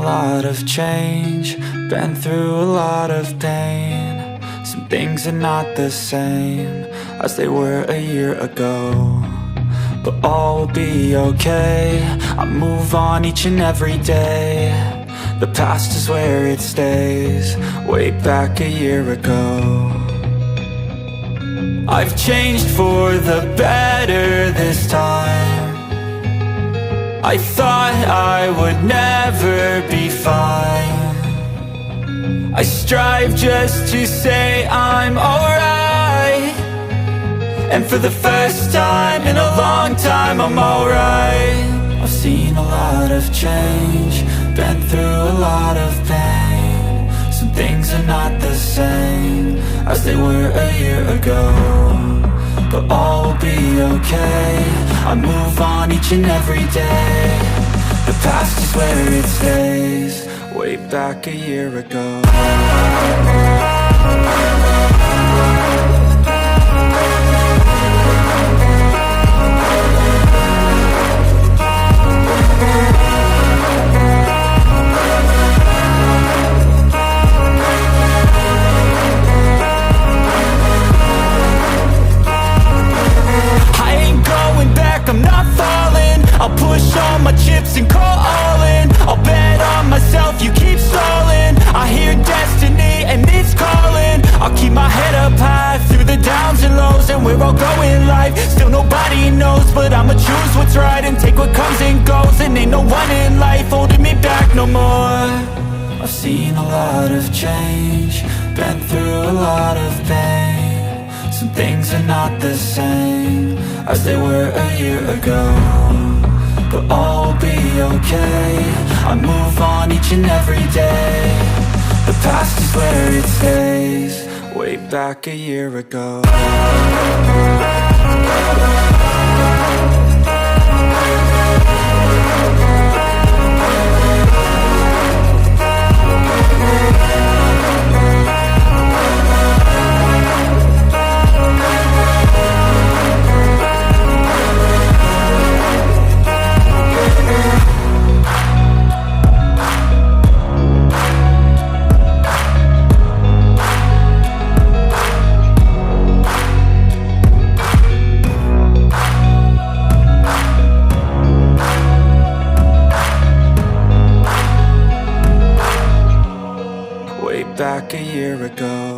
lot of change, been through a lot of pain. Some things are not the same as they were a year ago, but all will be okay. I move on each and every day. The past is where it stays, way back a year ago. I've changed for the better this time. I thought I would never be fine. I strive just to say I'm alright, and for the first time in a long time I'm alright. I've seen a lot of change, been through a lot of pain. Some things are not the same as they were a year ago, but all will be okay. I move on each and every day. The past is where it stays, way back a year ago. I'm not falling, I'll push all my chips and call all in. I'll bet on myself, you keep stalling. I hear destiny and it's calling. I'll keep my head up high through the downs and lows, and we're all going life. Still nobody knows, but I'ma choose what's right and take what comes and goes. And ain't no one in life holding me back no more. I've seen a lot of change, been through a lot of pain. Some things are not the same as they were a year ago, but all will be okay. I move on each and every day. The past is where it stays, way back a year ago. Back a year ago.